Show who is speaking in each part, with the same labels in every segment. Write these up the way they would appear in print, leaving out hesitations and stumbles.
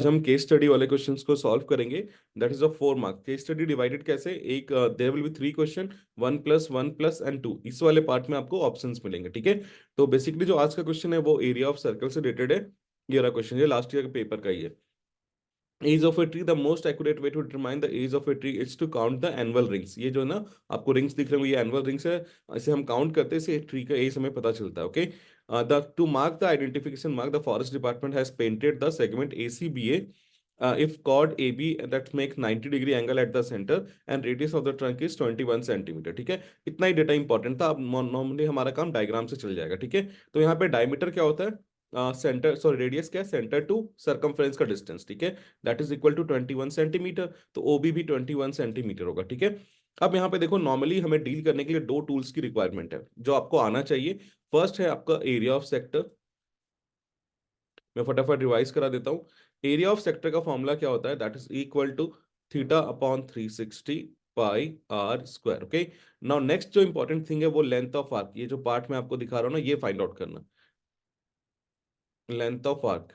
Speaker 1: आज हम case study वाले क्वेश्चंस को सॉल्व करेंगे। That is a 4 mark case study divided कैसे, एक there will be 3 question, 1+1+ and 2। इस वाले पार्ट में आपको ऑप्शंस मिलेंगे, ठीक है। तो बेसिकली जो आज का क्वेश्चन है वो एरिया ऑफ सर्कल से रिलेटेड है। ये रहा क्वेश्चन, ये लास्ट ईयर के पेपर का ही है। Age of a tree, the most accurate way to determine the age of a tree is to count the annual rings. ये जो ना आपको रिंग्स दिख रहे हो, ये एनुअल रिंग्स है। इसे हम काउंट करते हैं, इसे ट्री का एज हमें पता चलता है। Okay, the two mark the identification mark, the forest department has painted the segment ACBA if chord AB that makes 90 degree angle at the center and radius of the trunk is 21 centimetre. ठीक है, इतना ही data important था। अब normally हमारा काम diagram से चल जाएगा, ठीक है। तो यहाँ पे डायमीटर क्या होता है, सेंटर सॉरी रेडियस क्या है, सेंटर टू सरकमफ्रेंस का डिस्टेंस, ठीक है। That is equal to 21 centimetre. तो OB भी 21 सेंटीमीटर होगा, ठीक है। अब यहाँ पे देखो, नॉर्मली हमें डील करने के लिए दो टूल्स की रिक्वायरमेंट है जो आपको आना चाहिए। फर्स्ट है आपका एरिया ऑफ सेक्टर। मैं फटाफट रिवाइज करा देता हूँ। एरिया ऑफ सेक्टर का फॉर्मूला क्या होता है, that is equal to theta upon 360 pi r square. Okay, now next जो इंपॉर्टेंट थिंग है वो लेंथ ऑफ आर्क। ये जो पार्ट मैं आपको दिखा रहा हूँ ना, ये फाइंड आउट करना। लेंथ ऑफ आर्क,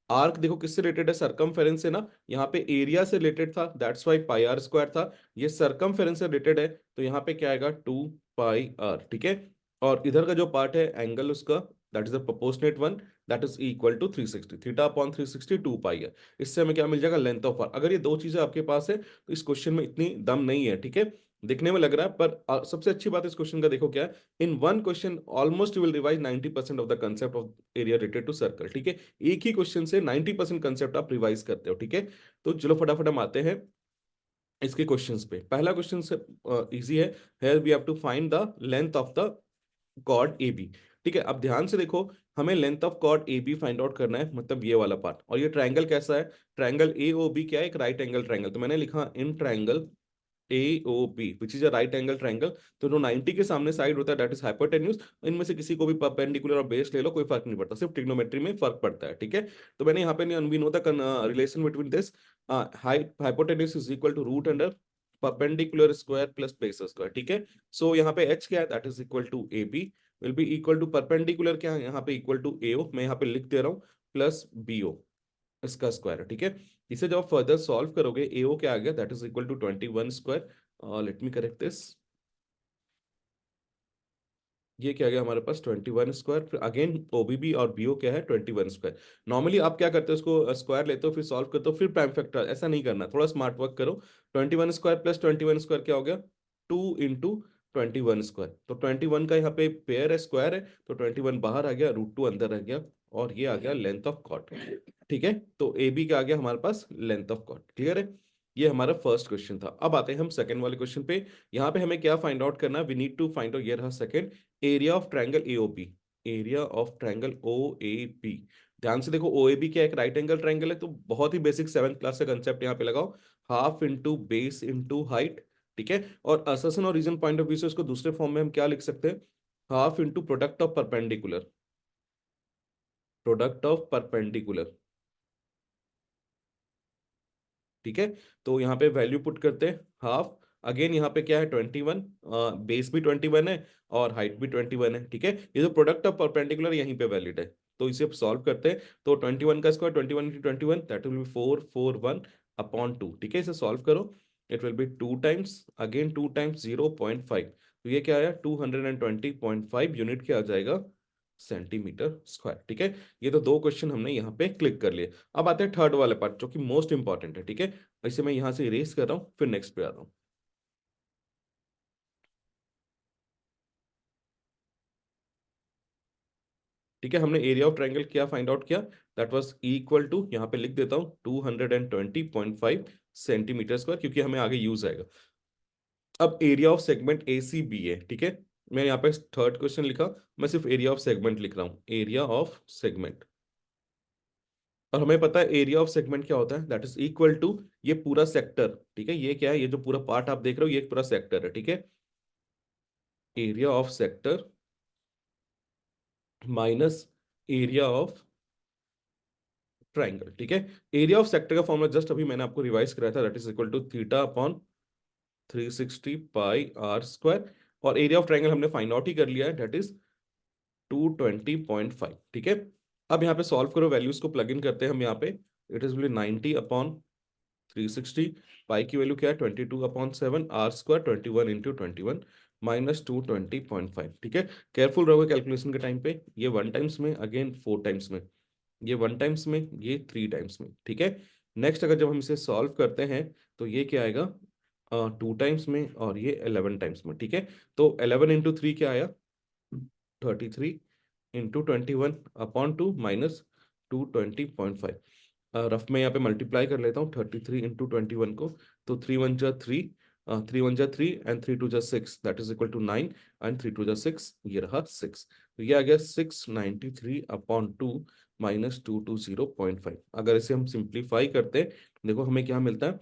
Speaker 1: आर्क देखो किससे रिलेटेड है, सरकमफेरेंस से ना। यहाँ पे एरिया से रिलेटेड था, that's why pi r square था। ये सरकमफेरेंस से रिलेटेड है, तो यहाँ पे क्या आएगा, 2 पाई आर, ठीक है। और इधर का जो पार्ट है एंगल उसका, that is a proportionate one, that is equal to 360, theta upon 360 2 pi है। इससे हमें क्या मिल जाएगा, लेंथ ऑफ आर्क। अगर ये दो चीजें आपके पास है तो इस क्वेश्चन में इतनी दम नहीं है, ठीक है। देखने में लग रहा है, पर सबसे अच्छी बात इस क्वेश्चन का देखो क्या है, in one question almost you will revise 90% of the concept of area related to circle, ठीक है। एक ही क्वेश्चन से 90% कंसेप्ट आप रिवाइज करते हो, ठीक है। तो चलो फटाफट हम आते हैं इसके क्वेश्चंस पे। पहला क्वेश्चन से इजी है। Here we have to find the length of the chord AB। ठीक है, अब ध्यान से देखो, हमें length of chord AB find out करना है, मतलब ये वाला पार्ट। और ये ट्रायंगल कैसा है, ट्रायंगल AOB क्या है, एक राइट एंगल ट्रायंगल। तो मैंने लिखा in triangle AOB which is a right angle triangle. तो जो 90 के सामने साइड होता है दैट इज हाइपोटेन्यूज। इनमें से किसी को भी परपेंडिकुलर और बेस ले लो, कोई फर्क नहीं पड़ता, सिर्फ ट्रिग्नोमेट्री में फर्क पड़ता है, ठीक है। तो मैंने यहाँ पे we know the relation between this, hypotenuse is equal to root under perpendicular square plus base square, ठीक है। सो यहाँ पे H क्या है, that is equal to AB will be equal to perpendicular क्या है यहाँ पे, इक्वल टू AO, मैं यहाँ पे लिख दे रहा हूँ, प्लस BO इसका स्क्वायर है, ठीक है। इसे जब आप फर्दर सॉल्व करोगे, AO क्या आ गया, that is equal to 21 square. Let me correct this. ये क्या आ गया हमारे पास, 21 स्क्वायर, फिर अगेन OBB और BO क्या है, 21 स्क्वायर। नॉर्मली आप क्या करते हो, उसको स्क्वायर लेते हो फिर सॉल्व करते हो फिर प्राइम फैक्टर, ऐसा नहीं करना, थोड़ा स्मार्ट वर्क करो। 21 स्क्वायर प्लस 21 स्क्वायर क्या हो गया, 2 इंटू 21 स्क्वायर। तो 21 का यहाँ पे पेयर है, स्क्वायर है, तो 21 बाहर आ गया, √2 अंदर रह गया, और ये आ गया लेंथ ऑफ कॉर्ड, ठीक है। तो AB का आ गया हमारे पास लेंथ ऑफ कॉर्ड, क्लियर है। ये हमारा फर्स्ट क्वेश्चन था। अब आते हैं हम सेकंड वाले क्वेश्चन पे। यहाँ पे हमें क्या फाइंड आउट करना है, we need to find out, ये रहा second, area of triangle AOP। Area of triangle OAP, ध्यान से देखो, OAB क्या है, एक राइट एंगल ट्रायंगल है। तो बहुत ही बेसिक 7th क्लास का कंसेप्ट यहाँ पे लगाओ, half into base into height, ठीक है। और असर्शन और रीजन पॉइंट ऑफ व्यू से उसको दूसरे फॉर्म में हम क्या लिख सकते हैं, half into product of perpendicular, product of perpendicular, ठीक है। तो यहाँ पे वैल्यू पुट करते हैं, हाफ, अगेन यहाँ पे क्या है, 21, बेस भी 21 है और हाइट भी 21 है, ठीक है। ये जो प्रोडक्ट ऑफ परपेंडिकुलर यहीं पे वैलिड है। तो इसे सॉल्व करते हैं, तो 21 का square 21 into 21, that will B 441 upon 2, ठीक है। इसे सॉल्व करो, it will B 2 times, again 2 times 0.5, तो ये क्या आया, 220.5 यूनिट क्या आ जाएगा, सेंटीमीटर स्क्वायर, ठीक है। ये तो दो क्वेश्चन हमने यहाँ पे क्लिक कर लिए। अब आते हैं थर्ड वाले पार्ट जो कि मोस्ट इंपॉर्टेंट है, ठीक है। इसे मैं यहाँ से इरेज कर रहा हूँ, फिर नेक्स्ट पे आ रहा हूँ। ठीक है, हमने एरिया ऑफ ट्रायंगल क्या फाइंड आउट किया, दैट वाज इक्वल टू, यहाँ पे लिख देता हूँ, 220.5 सेंटीमीटर स्क्वायर, क्योंकि हमें आगे यूज आएगा। अब एरिया ऑफ सेगमेंट ACB है, ठीक है। मैं यहाँ पे थर्ड क्वेश्चन लिखा, मैं सिर्फ एरिया ऑफ सेगमेंट लिख रहा हूँ, एरिया ऑफ सेगमेंट। और हमें पता है एरिया ऑफ सेगमेंट क्या होता है, दैट इज इक्वल टू ये पूरा सेक्टर, ठीक है। ये क्या है, ये जो पूरा पार्ट आप देख रहे हो, ये एक पूरा सेक्टर है, ठीक है। Area of sector minus area of triangle, ठीक है। एरिया ऑफ सेक्टर का फॉर्मूला जस्ट अभी मैंने आपको रिवाइज कराया था, that is equal to theta upon 360 pi r square. और एरिया ऑफ ट्राइंगल हमने फाइंड आउट ही कर लिया है, दैट इज 220.5, ठीक है। अब यहाँ पे सॉल्व करो, वैल्यूज को प्लग इन करते हैं हम यहाँ पे। It is will 90/360। पाई की वैल्यू क्या है 22/7, आर स्क्वायर 21 × 21 -220.5। ठीक है, केयरफुल रहोगे कैलकुलेशन के टाइम पे। ये 1 टाइम्स में, अगेन 4 टाइम्स में, ये 1 टाइम्स में, ये 3 टाइम्स में। ठीक है, नेक्स्ट अगर जब हम इसे सॉल्व करते हैं तो ये क्या आएगा 2 टाइम्स में और ये 11 टाइम्स में। ठीक है, तो 11 × 3 क्या आया 33 × 21/2 -220.5। रफ में यहाँ पे मल्टीप्लाई कर लेता हूँ 33 × 21 को। तो 3 × 1 = 3, 3 × 1 = 3 and 3 × 2 = 6, that is equal to 9 and 3 × 2 = 6, ये रहा 6। तो ये आ गया 693/2 -220.5। अगर इसे हम सिंप्लीफाई करते हैं, देखो हमें क्या मिलता है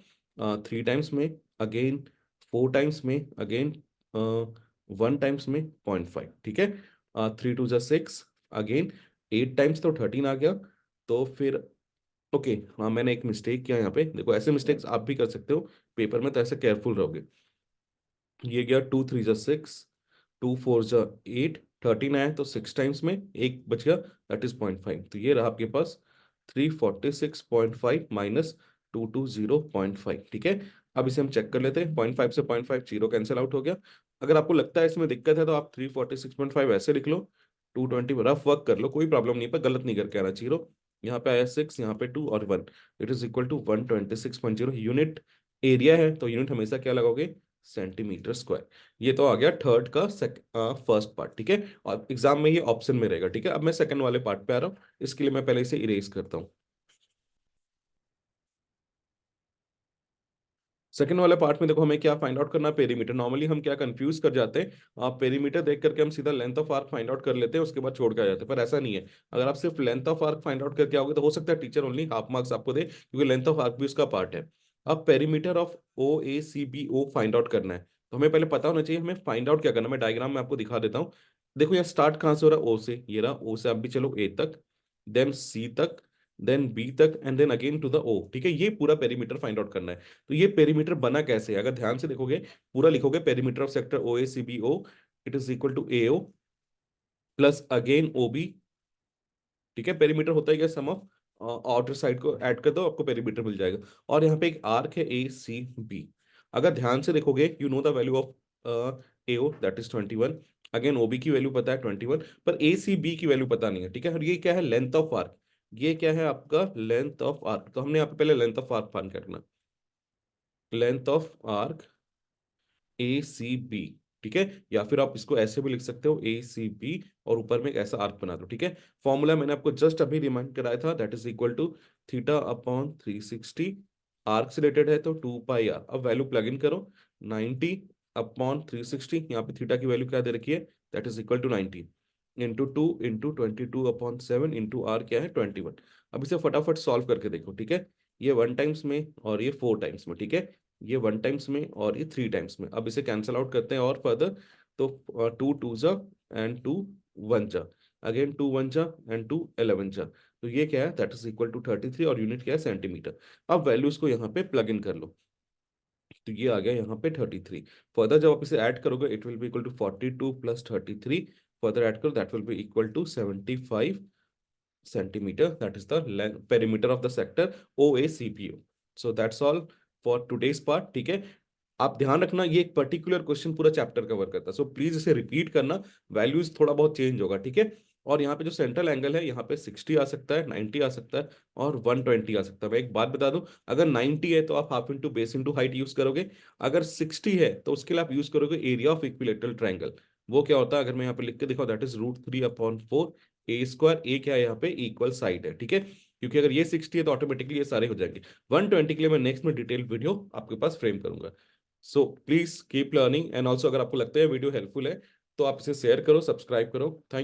Speaker 1: 3 टाइम्स में, अगेन 4 टाइम्स में, अगेन 1 टाइम्स में 0.5। ठीक है, 3 × 2 = 6, अगेन 8 टाइम्स तो 13 आ गया। तो फिर ओके, हाँ मैंने एक मिस्टेक किया यहाँ पे, देखो ऐसे मिस्टेक्स आप भी कर सकते हो पेपर में, तो ऐसे केयरफुल रहोगे। ये गया 2 × 3 = 6, 2 × 4 = 8, 13 आया तो 6 टाइम्स में, एक बच गया दैट इज 0.5। तो ये रहा आपके पास 346.5 -220.5। ठीक है, अब इसे हम चेक कर लेते हैं। 0.5 से 0.5 जीरो कैंसिल आउट हो गया। अगर आपको लगता है इसमें दिक्कत है तो आप 346.5 ऐसे लिख लो, 220 रफ वर्क कर लो, कोई प्रॉब्लम नहीं, पर गलत नहीं करके आना जीरो। यहाँ पे आया 6, यहाँ पे 2 और 1, it is equal to 126.0। Unit area है तो यूनिट हमेशा क्या लगाओगे, सेंटीमीटर स्क्वायर। ये तो आ गया थर्ड का फर्स्ट पार्ट। ठीक है, और एग्जाम में ये ऑप्शन में रहेगा। ठीक है, अब मैं सेकंड वाले पार्ट पे आ रहा हूँ, इसके लिए मैं पहले इसे इरेज करता हूँ। सेकंड वाले पार्ट में देखो हमें क्या फाइंड आउट करना है, पेरीमीटर। नॉर्मली हम क्या कंफ्यूज कर जाते हैं, आप पेरीमीटर देख करके हम सीधा length of arc find out कर लेते हैं, उसके बाद छोड़ के आ जाते हैं, पर ऐसा नहीं है। अगर आप सिर्फ length of arc find out करके आओगे तो हो सकता है टीचर ओनली हाफ मार्क्स आपको दे, क्योंकि लेंथ ऑफ आर्क भी उसका पार्ट है। अब perimeter of O A C B O find out करना है, तो हमें पहले पता होना चाहिए हमें फाइंड आउट क्या करना है। मैं डायग्राम में आपको दिखा देता हूँ। देखो यहाँ स्टार्ट कहाँ से हो रहा है, ओ से, ये रहा ओ से, आप भी चलो ए तक, देन सी तक, देन बी तक, and then again to the O. ठीक है, ये पूरा पेरीमीटर फाइंड आउट करना है। तो ये पेरीमीटर बना कैसे है, अगर ध्यान से देखोगे, पूरा लिखोगे perimeter of sector O A C B O, it is equal to A O plus again O B. ठीक है, पेरीमीटर होता है क्या, सम ऑफ आउटर साइड को ऐड कर दो, आपको पेरीमीटर मिल जाएगा। और यहाँ पे एक आर्क है ए सी बी। अगर ध्यान से देखोगे, you know the value of A O that is 21, again OB की वैल्यू पता है 21, पर ए सी बी की वैल्यू पता नहीं है। ठीक है, और ये क्या है, लेंथ ऑफ आर्क। ये क्या है आपका लेंथ ऑफ आर्क, तो हमने यहाँ पे पहले लेंथ ऑफ आर्क फाइंड करना, length of arc A C B. ठीक है, या फिर आप इसको ऐसे भी लिख सकते हो ए सी बी, और ऊपर में एक ऐसा आर्क बना दो। ठीक है, फॉर्मूला मैंने आपको जस्ट अभी रिमाइंड कराया था, that is equal to θ/360। Arc से रिलेटेड है तो 2πr। अब वैल्यू प्लग इन करो, 90/360, यहाँ पे थीटा की वैल्यू क्या दे रखी है, that is equal to 90 into 2 into 22/7 into r क्या है 21। अब इसे फटाफट सॉल्व करके देखो। ठीक है, ये 1 टाइम्स में और ये 4 टाइम्स में। ठीक है, ये 1 टाइम्स में और ये 3 टाइम्स में। अब इसे कैंसिल आउट करते हैं और फर्दर, तो 2 2 जा एंड 2 1 जा, अगेन 2 1 जा एंड 2 11 जा। तो ये क्या है, दैट इज इक्वल टू 33, और यूनिट क्या है, सेंटीमीटर। अब वैल्यूज को यहाँ पे प्लग इन कर लो, तो ये आ गया यहाँ पे 33। फर्दर जब आप इसे ऐड करोगे, it will be equal to 42 plus 33, further add करो, that will be equal to 75 centimeter. That is the perimeter of the sector OACPO. So that's all for today's part। ठीक है, आप ध्यान रखना ये एक पर्टिकुलर क्वेश्चन पूरा चैप्टर कवर करता है, सो प्लीज इसे रिपीट करना, वैल्यूज थोड़ा बहुत चेंज होगा। ठीक है, और यहाँ पे जो सेंट्रल एंगल है, यहाँ पे 60 आ सकता है, 90 आ सकता है, और 120 आ सकता है। मैं एक बात बता दूं, अगर 90 है तो आप half into base into height use करोगे, अगर 60 है तो उसके लिए आप यूज करोगे एरिया ऑफ इक्विलेटरल ट्रायंगल। वो क्या होता है, अगर मैं यहाँ पे लिख के दिखाऊं, दैट इज √3/4 ए स्क्वायर। ए क्या है यहाँ पे, इक्वल साइड है। ठीक है, क्योंकि अगर ये 60 है तो ऑटोमेटिकली ये सारे हो जाएंगे। 120 के लिए मैं नेक्स्ट में डिटेल वीडियो आपके पास फ्रेम करूंगा। So please keep learning, and also अगर आपको लगता है वीडियो हेल्पफुल है तो आप इसे शेयर करो, सब्सक्राइब करो। Thank you.